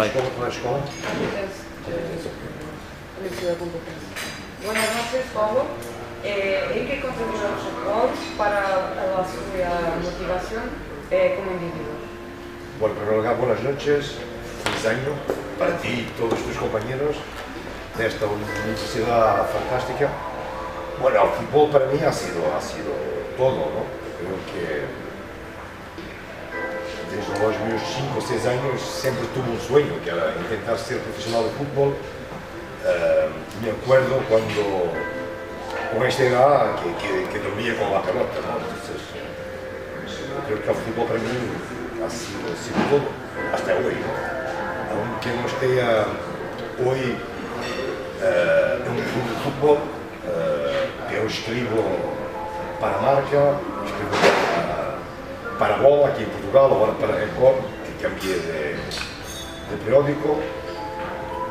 ¿Con la escuela? Universidad Complutense. Buenas noches, Pablo. ¿En qué contribuye el fútbol para la suya motivación como individuo? Bueno, en primer lugar, buenas noches, feliz año para ti y todos tus compañeros de esta universidad fantástica. Bueno, el fútbol para mí ha sido todo, ¿no? Creo que desde los meus 5 o 6 años siempre tuve un sueño, que era intentar ser profesional de fútbol. Me acuerdo cuando, con esta edad, que dormía con la pelota, ¿no? Entonces, creo que el fútbol para mí ha sido todo, hasta hoy, ¿no? Aunque no esté hoy en un club de fútbol, eu escrevo para a Marca, escrevo para a Bola aqui em Portugal, agora para a Record, que cambié de periódico.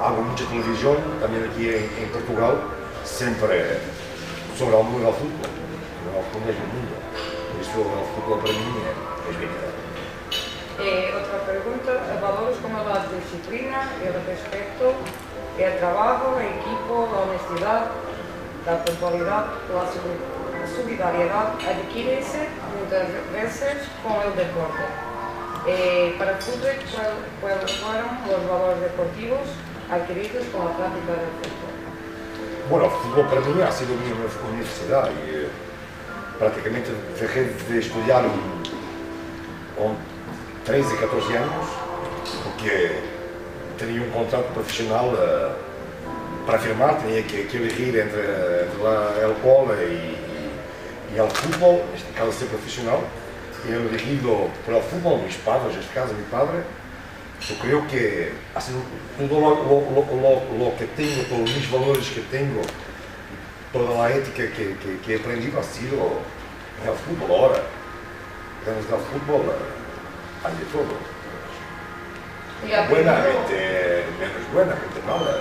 Hago mucha televisión también aquí en Portugal, siempre sobre el mundo del fútbol, el mesmo mundo. Por eso el fútbol para mí es mi vida. Otra pregunta, valores como la disciplina, el respeto, el trabajo, el equipo, la honestidad, la puntualidad, la solidaridad, adquirirse muchas veces con el deporte. Para el fútbol, ¿cuáles fueron los valores deportivos adquiridos con la práctica del fútbol? Bueno, el fútbol para mí ha sido mi universidad y prácticamente dejé de estudiar con 13, 14 años porque tenía un contrato profesional para firmar, tenía que elegir entre el cole y el fútbol, en este caso ser profesional. He elegido por el fútbol, mis padres, en este caso mi padre. Yo creo que ha sido todo lo que tengo, todos mis valores que tengo, toda la ética que he aprendido ha sido en el fútbol. Ahora, dentro del fútbol hay de todo. Buena, gente menos buena, gente mala,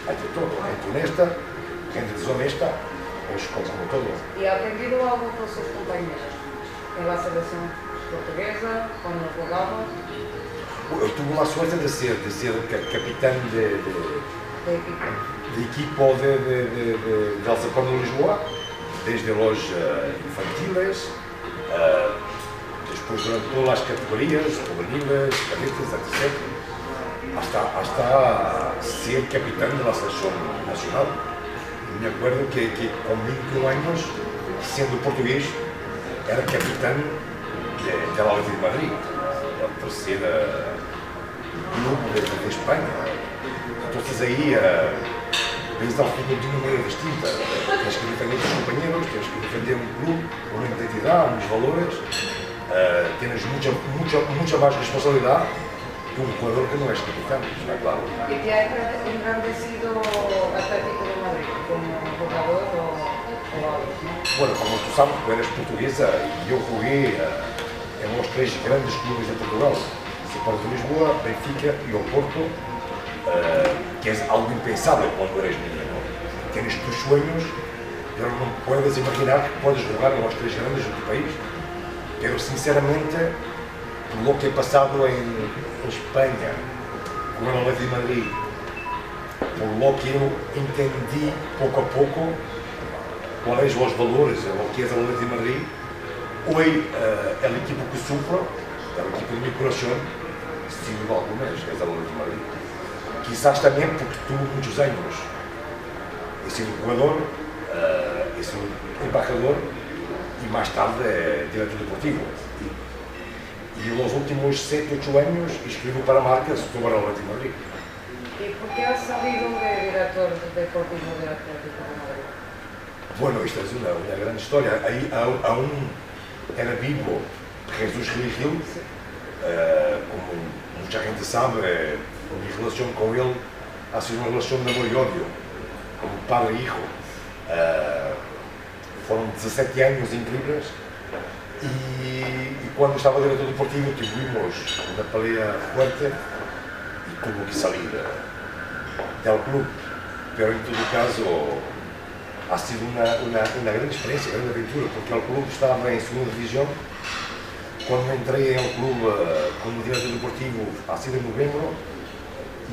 hay de todo. Gente honesta, gente deshonesta, es como todo. ¿Y ha aprendido algo con sus compañeros en la selección portuguesa, cuando jugaba? Eu tuve a suerte de ser capitán de equipo del Zaporno de Lisboa, desde los infantiles, después durante todas las categorías, juveniles, cadetes, etc., hasta ser capitán de la selección nacional. Y me acuerdo que con 21 años, siendo portugués, era capitán de la Atlético de Madrid, el tercer club de España. Entonces ahí ves al fútbol de una manera distinta. Tienes que defender a tus compañeros, tienes que defender un club, una identidad, unos valores. Tienes mucha más responsabilidad que un jugador que no es capitán, está claro. ¿Y te ha engrandecido Atlético de Madrid como jugador o algo? Bueno, como tú sabes, tú eres portuguesa y yo jugué en los 3 grandes clubes de Portugal. Sporting de Lisboa, Benfica y el Porto, que es algo impensable cuando eres niño, ¿no? Tienes tus sueños, pero no puedes imaginar que puedes jugar en los 3 grandes de tu país. Pero sinceramente, por lo que he pasado en España, con el Atlético de Madrid, por lo que yo entendí poco a poco cuáles son los valores de lo que es el Atlético de Madrid, hoy el equipo que sufro, el equipo de mi corazón, sin duda alguna, es el Atlético de Madrid. Quizás también porque tuve muchos años. He sido jugador, he sido embajador y más tarde director deportivo. Y los últimos 7, 8 años escribo para marcas sobre el Atlético de Madrid. ¿Y por qué has salido de director deportivo del Atlético de Madrid? Bueno, esta es una gran historia. Ahí aún era vivo Jesús Gil, como mucha gente sabe, mi relación con él ha sido una relación de amor y odio, como padre e hijo. Fueron 17 años increíbles y cuando estaba director deportivo tuvimos una pelea fuerte y tuvo que salir del club. Pero en todo caso ha sido una gran experiencia, una gran aventura, porque el club estaba en segunda división. Cuando entrei en el club como director deportivo, ha sido en novembro,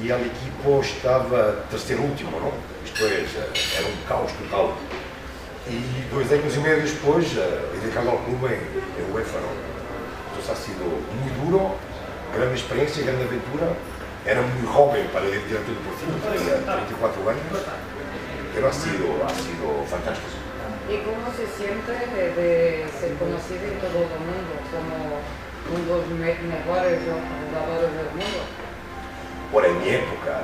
e el equipo estava terceiro último, não? Isto é, era um caos total. E 2 años y medio después he dejado al club en UEFA, ¿no? Entonces ha sido muy duro, gran experiencia, gran aventura. Era muy joven para el director deportivo, tenía 34 años, pero ha sido fantástico. ¿Y cómo se siente de ser conocido en todo el mundo como uno de los mejores jugadores del mundo? Por en mi época,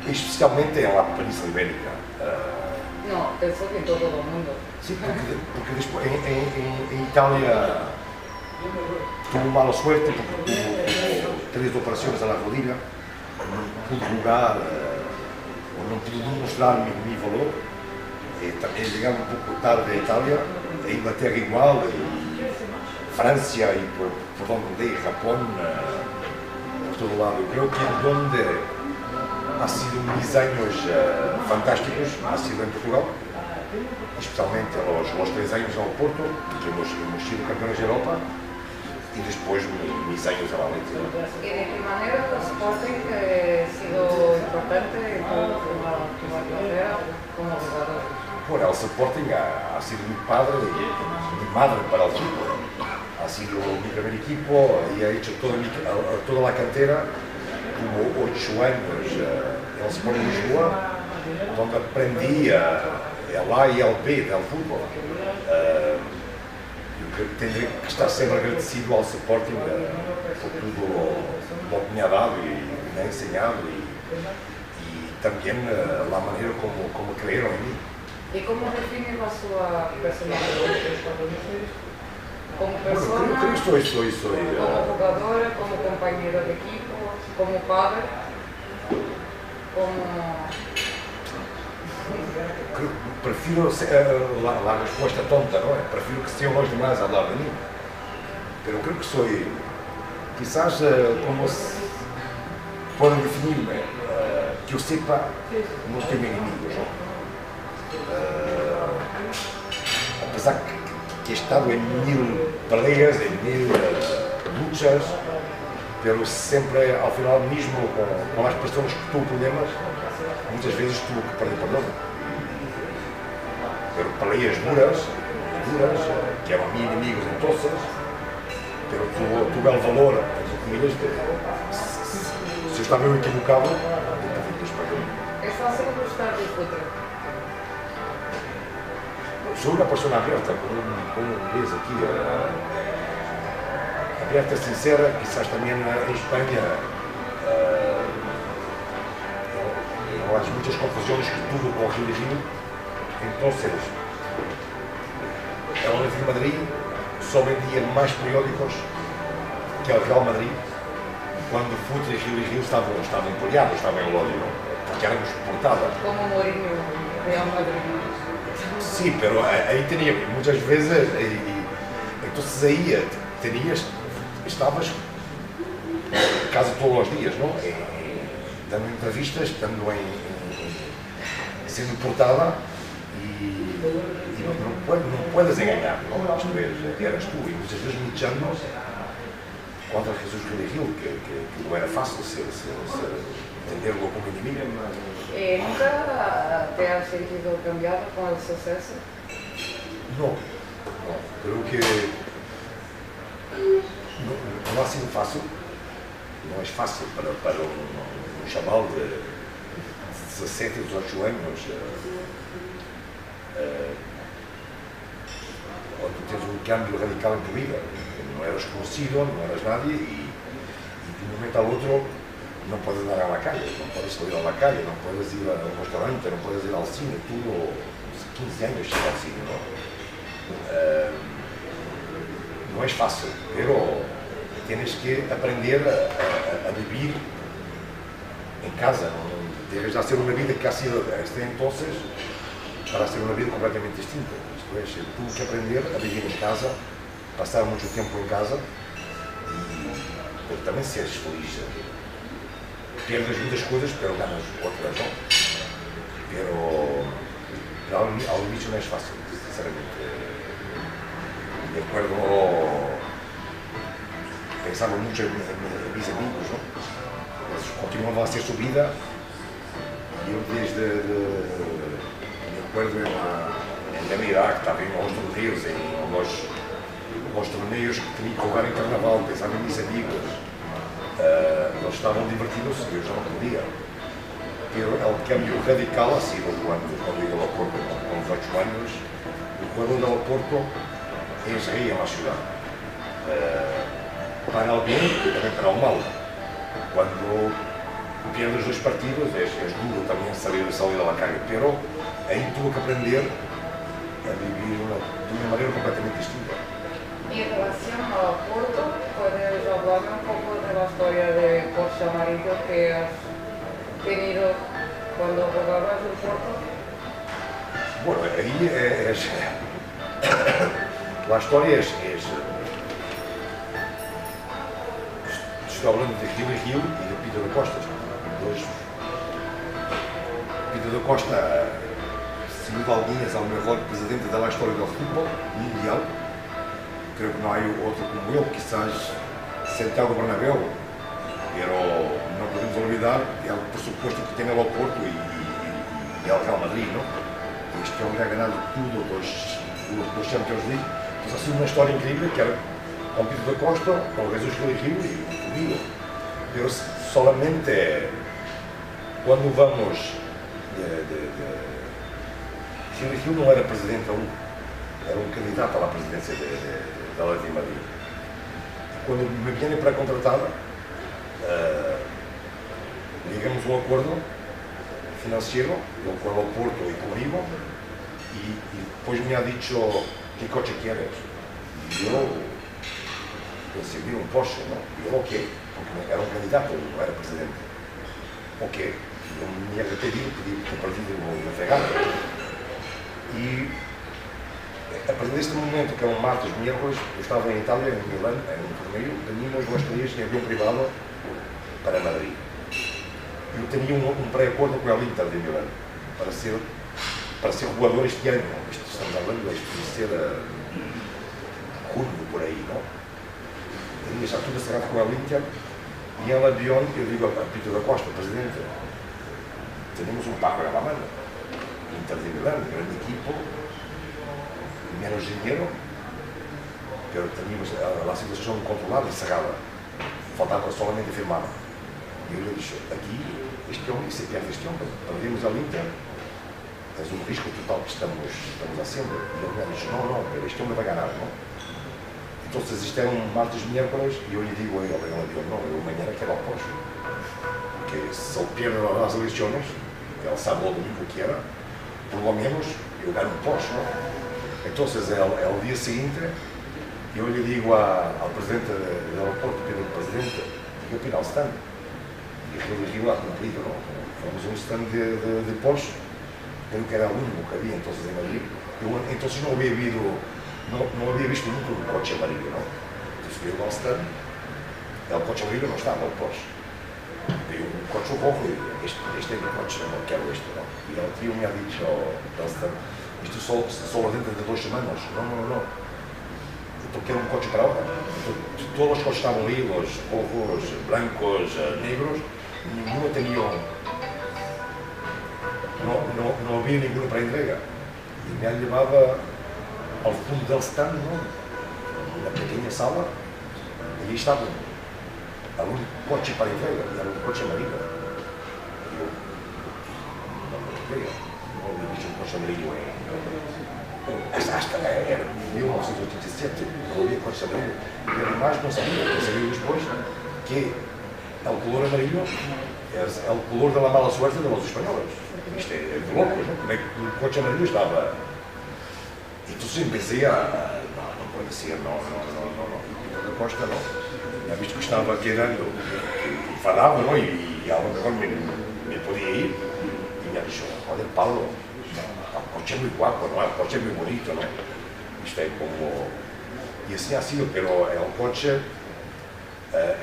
especialmente en la península ibérica. No, pensó que en todo el mundo. Sí, porque después en Italia tuvo mala suerte porque tuvo 3 operaciones a la rodilla, no pude jugar o no pude demostrar mi valor. También llegaba un poco tarde a Italia, a Inglaterra igual, Francia y por donde Japón, por todo lado. Yo creo que donde ha sido mis años fantásticos, ha sido en Portugal, especialmente los 3 años en el Porto, que hemos sido campeones de Europa, y después mis años a la Valencia. ¿Y de qué manera el Sporting ha sido importante en tu carrera como jugador? Bueno, el Sporting ha sido mi padre y mi madre para el fútbol. Ha sido mi primer equipo y ha hecho toda la cantera. Tuvo 8 años en el Sporting de Lisboa, donde aprendí el A y el B del fútbol. Yo tendré que estar siempre agradecido al Sporting por todo lo que me ha dado y me ha enseñado y también la manera como creyeron en mí. ¿Y cómo define la su personalidad? Como persona, bueno, creo que soy como jugadora, como compañero de equipo, como padre, como... Prefiero la respuesta tonta, ¿no? Prefiero que sean los demás a hablar de mí. Pero creo que soy, quizás, como pueden definirme, que yo sepa, no tengo enemigos, ¿no? Apesar que he estado en 1000 peleas, en 1000 luchas, pero siempre al final mismo con las personas que tuve problemas, muchas veces tuve que pedir perdón. Pero peleas duras, que eran mis enemigos entonces, pero tuve el valor, entre comillas, si estaba yo equivocado, de pedirles perdón. ¿Es fácil gustar del fútbol? Soy una persona abierta, como ves aquí, abierta, sincera, quizás también en España las muchas confusiones que tuve con Gil y Gil. Entonces, el Atlético de Madrid só vendía más periódicos que el Real Madrid cuando Futre y Gil estaban empollados, estaban en el odio, porque éramos portada. Como Mourinho, Real Madrid. Sí, pero ahí tenía muchas veces, entonces ahí estabas casi todos los días, ¿no? Dando entrevistas, estando siendo portada y no puedes engañar, ¿no? Esto eras tú y muchas veces luchando contra Jesús Gil, que no era fácil entenderlo como enemigo. ¿Nunca te has sentido cambiado con el suceso? No, creo que no ha sido fácil, no es fácil para un chaval de 17, 18 años, cuando tienes un cambio radical en tu vida, no eras conocido, no eras nadie y de un momento al otro no puedes dar a la calle, no puedes salir a la calle, no puedes ir a un restaurante, no puedes ir al cine. Tuvo 15 años sin ir al cine, ¿no? No es fácil, pero tienes que aprender a vivir en casa, ¿no? Debes hacer una vida que ha sido hasta entonces para hacer una vida completamente distinta. Esto es, tuve que aprender a vivir en casa, pasar mucho tiempo en casa pero también seres feliz. Pierdes muchas cosas, pero ganas otras, ¿no? Pero al inicio no es fácil, sinceramente. Me acuerdo, pensaba mucho en mis amigos, ¿no? continuaba a ser subida y yo desde, me acuerdo en Navidad que estaba en los torneos, los torneos que tenía que jugar en Carnaval, pensaba en mis amigos, eles estavam divertidos, eu já não podia. Pero el cambio radical ha sido cuando llegué al Oporto, con 18 años. El juego del Oporto es rey en la ciudad. Para el bien y también para el mal. Cuando pierdes dos partidos es duro también salir de la calle, pero ahí tuve que aprender a vivir de una manera completamente distinta. Y en relación al Oporto, ¿puedes hablarme un poco de la historia de Porsche Amarillo que has tenido cuando jugabas el Porto? Bueno, ahí la historia es estoy hablando de Gil y Gil y de Peter da Costa. Peter da Costa, sin duda alguna, es el mejor presidente de la historia del fútbol mundial. Creo que no hay otro como él, quizás Santiago Bernabéu, pero no podemos olvidar el presupuesto que tiene el Oporto y el Real Madrid, ¿no? Este hombre ha ganado tudo dos Champions League. Entonces ha sido una historia increíble que era con Peter da Costa, con Jesús Gil y conmigo. Pero solamente cuando vamos Gil no era presidente aún, era un candidato a la presidencia de Atlético de Madrid. Cuando me viene para contratar, llegamos a un acuerdo financiero con el Oporto y conmigo, y después me ha dicho, ¿qué coche quieres? Y yo pensé, mira, un Porsche, ¿no? Y yo, ok, porque era un candidato, no era presidente. Ok, yo me había pedido que el partido me pegara. Y a partir deste momento, que é um martes, miércoles, eu estava em Itália, em Milão, em torneio, teníamos 2 dias em avião privado para Madrid. Eu tinha um pré-acordo com o Inter de Milão para ser jogador este ano. Estamos falando de ser junho, por aí, não? Tinha já tudo acertado com o Inter e em avião eu digo a Peter da Costa, presidente, temos um pago na mão, Inter de Milão, grande equipo, menos dinheiro, pero teníamos a situação controlada e cerrada. Faltava solamente firmar. E eu lhe disse, aqui, este homem, se perde este homem, perdemos a Inter, é um risco total que estamos haciendo. E ele me disse, não, este homem vai ganhar, não? Então, isto é um martes, miércoles, e eu lhe digo a ele, não, eu amanhã quero ao Porsche. Porque se ele perde as eleições, ele sabe o domingo que era, por lo menos eu ganho um Porsche, não? Então, é o dia seguinte, eu lhe digo ao presidente do aeroporto, pelo presidente, digo, final stand. E ele lá cumprido, não? Fomos um stand de Porsche, pelo que era o único que havia então em Madrid. Eu então não havia visto nunca um coche amarillo, não? Então, veio ao stand, o coche amarillo não estava, o Porsche. Veio um coche rojo e este é o coche, não quero este, não? E o tio me ha dicho ao stand, isto só dentro de 2 semanas. Não. Então quero um coche para ahora. Então, todos os coches estavam ali, os rojos, blancos, negros, ninguno tenía, no había ninguno para entrega. Y me han llevado al fondo del stand, ¿no? Una pequeña sala, y ahí estaba un coche para entrega, y era un coche amarillo. Y yo, no había visto un coche amarillo hasta era 1987, no había coche amarillo. Y además no sabía, que sabía después, que el color amarillo es el color de la mala suerte de los españoles. Isto é de loucos, não? Como é que o coche amarillo estava? Entonces empecé não pode ser, não. E Peter da Costa, não. Já visto que estava querendo, que enfadava, não? E a lo mejor me podía ir. E me disse, olha, Paulo, o coche é muito guapo, não? O coche é muito bonito, não? Isto é como... E assim ha sido, pero el coche,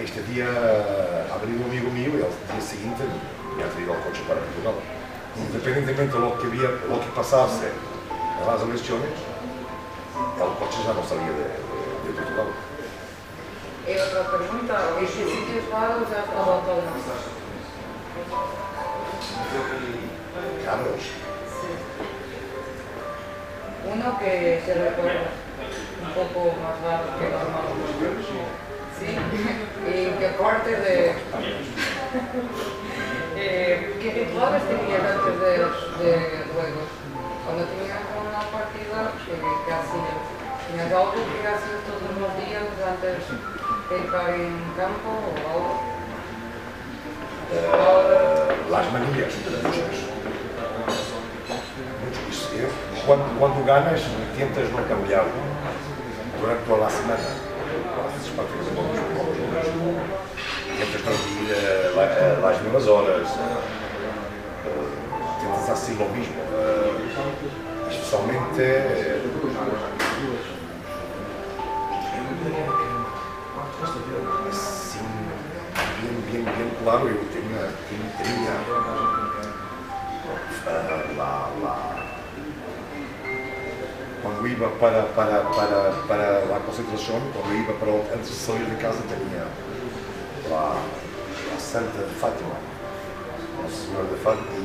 este día ha venido un amigo mío y al día siguiente me ha traído el coche para Portugal. Independientemente de lo que pasase en las elecciones, el coche ya no salía de Portugal. Y otra pregunta, ¿en qué sitios raros has estado autónomos? raros. Sí. Uno que se recuerda un poco más raro que normal. Sí. Y que aparte de... ¿qué rituales tenías antes de juegos? Cuando tenías una partida, casi tenías algo que hacías todos los días antes de entrar en campo o algo. Las manillas, quando ganas, tentas não cambiar durante toda a semana. Tentas não ir às mesmas horas, tentas assim lo mismo, especialmente assim, bem claro, eu tinha quando ia para a concentração, quando ia para antes de sair de casa, tinha lá a Santa de Fátima, a Senhora de Fátima, e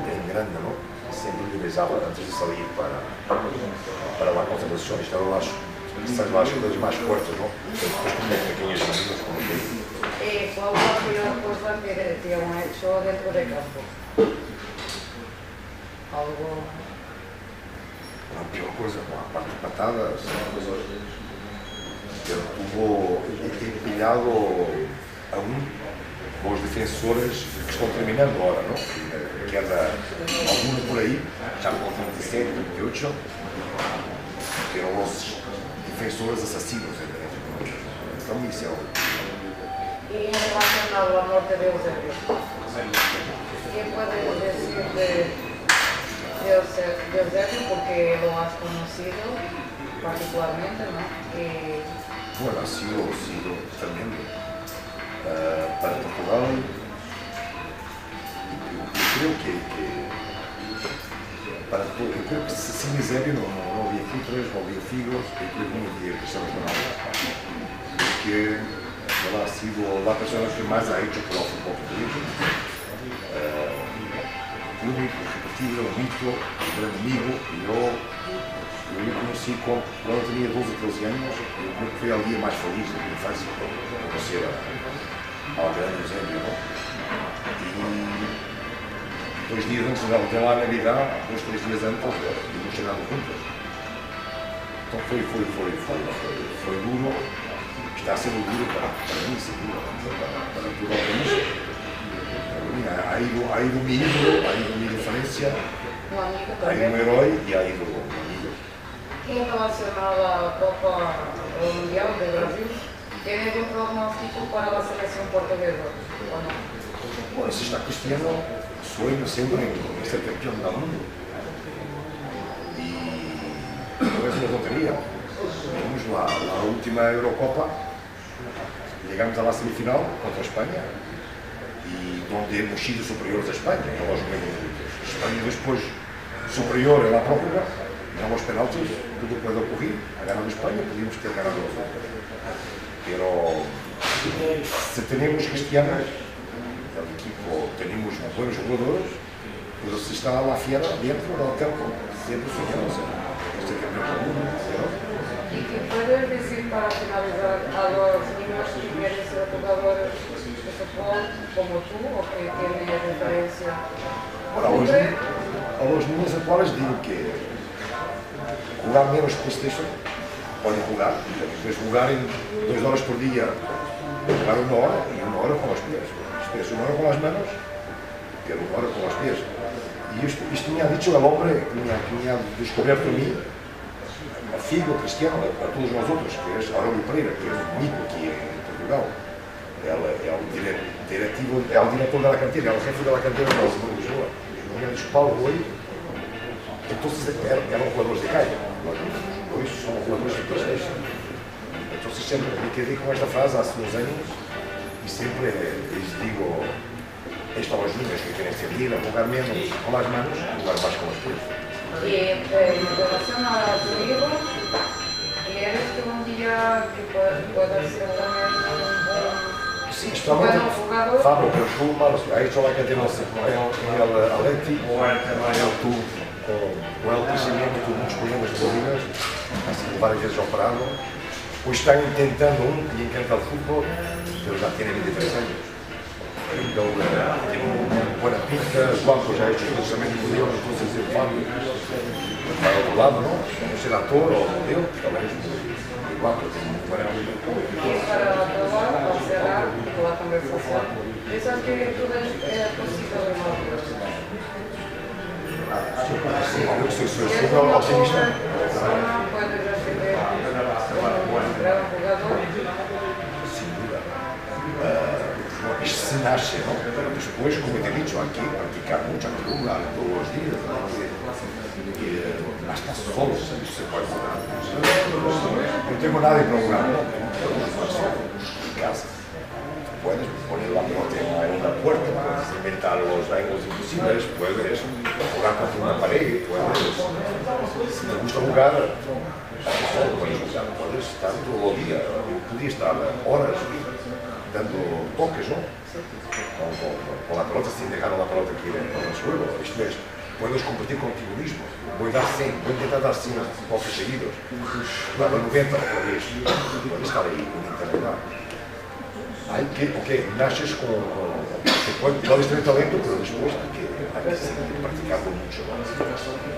bem grande, não? Sempre lhe beijava antes de sair para a concentração. Isto eram as coisas mais fortes, não? Depois como pequenas famílias, como ¿Cuál fue la primera cosa que te han hecho dentro del campo? Algo... a pior coisa, a parte de patadas, ter pilhado a os defensores que estão terminando agora, não? Queda alguns por aí, já com 27, 28, que eram os defensores assassinos. Então isso é o... Y en relación a la muerte de Eusebio, ¿qué puedes decir de Eusebio? Porque lo has conocido particularmente, ¿no? Bueno, ha sido tremendo para Portugal. Eu creio que sem Eusebio não havia Futras, não havia Figos, eu creio que não havia Cristiano Ronaldo. Porque ela ha sido la persona que más ha hecho por el fútbol portugués. Único, repetido, mito, un gran amigo. Eu o conheci quando eu tinha 12 ou 13 anos. Eu creio que foi o dia mais feliz da minha infância, conhecer ao grande Eusébio. E 2 dias antes de lá na Navidad, 2, 3 dias antes, íamos chegando juntos. Então foi duro. Está sendo duro para mim, seguro, para todo o país. Ha ido mi ídolo, ha ido mi referencia, ha ido un héroe y ha ido un amigo. Y relacionado a Copa Mundial de Brasil, ¿tienes un pronóstico para la selección portuguesa o no? Bueno, si está Cristiano, sueño siempre en ser campeón del mundo. Y no es una tontería. Vimos la última Eurocopa. Llegamos à semifinal contra a Espanha e onde hemos sido superiores a Espanha. A Espanha depois superior à prórroga, não aos penaltis, tudo pode ocorrer. A ganhar a Espanha, podíamos ter ganhado a outra. Pero se temos Cristiano, o equipo, temos bons jogadores, pero se está lá fora, dentro do campo, sempre soñamos este campeão do mundo. ¿Y qué puedes decir para finalizar a los niños que quieren ser jugadores de fútbol como tú o que tienen referencia? A los niños actuales digo que jugar menos PlayStation, podem jogar, mas jogar em 2 horas por dia, jogar 1 hora e 1 hora com os pés. Isto é, 1 hora com as manos, que 1 hora com os pés. E isto me ha dicho el hombre que me ha descoberto a mim, a Figo, Cristiano, a todos nós outros, que é Aurélio Pereira, que é um amigo aqui em Portugal. Ela é o diretor da canteira, ela é jefe da canteira da Barcelona de Lisboa. Me ha dicho, Paulo, hoy, entonces eram jugadores de calle. Hoje são jugadores de PlayStation. Então sempre me quedei com esta frase há 2 anos e sempre lhes digo esto a los niños que quieren seguir, a jugar menos con las manos, jugar más con los pies. Y en relación a tu hijo, ¿quieres que un día que pueda ser también un Sí, especialmente Bueno, jugador. Fabio, pero tú, malos, ha hecho la categoría con el Atlético, con el crecimiento, tuvo muchos problemas de rodillas, ha sido varias veces operado. Pues están intentando y encanta el fútbol, pero ya tiene 23 años. Então, tiene una buena pinta, Juanjo ya ha hecho precisamente con León, entonces el Fabio para otro lado, ¿no? No será actor o León, también es muy guapo, tiene muy buena pinta. Y para acabar, para cerrar la conversación, esas virtudes posibles de Marcos. Sí, creo que soy Si es un una optimista. joven persona, puede recibir un gran jugador. Sin duda. Isto se nasce, ¿no? Pero después, como te he dicho, hay que practicar mucho, hay que jugar todos los días, ¿no? Hasta solo se puede jugar. No tengo nada de programa, ¿no? En casa. Puedes poner la pelota en una puerta, puedes inventar los ángulos imposibles, puedes jugar contra una pared, puedes, si te gusta jugar, solo puedes jugar, puedes estar todo el día, puedes estar horas dando toques, ¿no? Con la pelota sin dejar la pelota aquí en el suelo. Esto es, puedes competir contigo mismo. Voy a intentar dar 100 toques seguidos. Dando 90 otra vez. Puedes estar ahí con intensidad. Hay que, porque naces con puedes tener talento, pero después hay que seguir practicando mucho.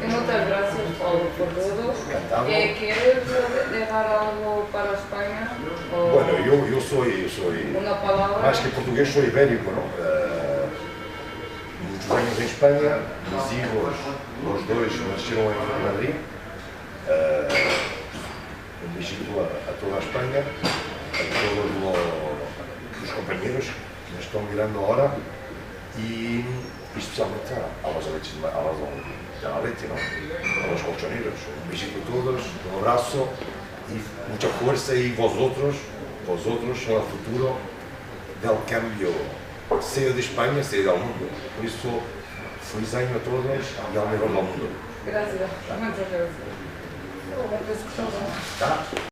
Muchas gracias, Paulo, por todo. Encantado. ¿Quieres dejar algo para España? O Bueno, yo soy una palabra. más que portugués, soy ibérico, ¿no? Muchos años en España, mis hijos, los dos nacieron en Madrid. Un besito a toda España, a todos los compañeros que me están mirando ahora y especialmente a los de la leche, ¿no? A los colchoneros. Un besito a todos, un abrazo y mucha fuerza y vosotros son el futuro del cambio, sea de España, sea del mundo. Por eso, feliz año a todos y al mejor del mundo. Gracias, muchas gracias. Tá?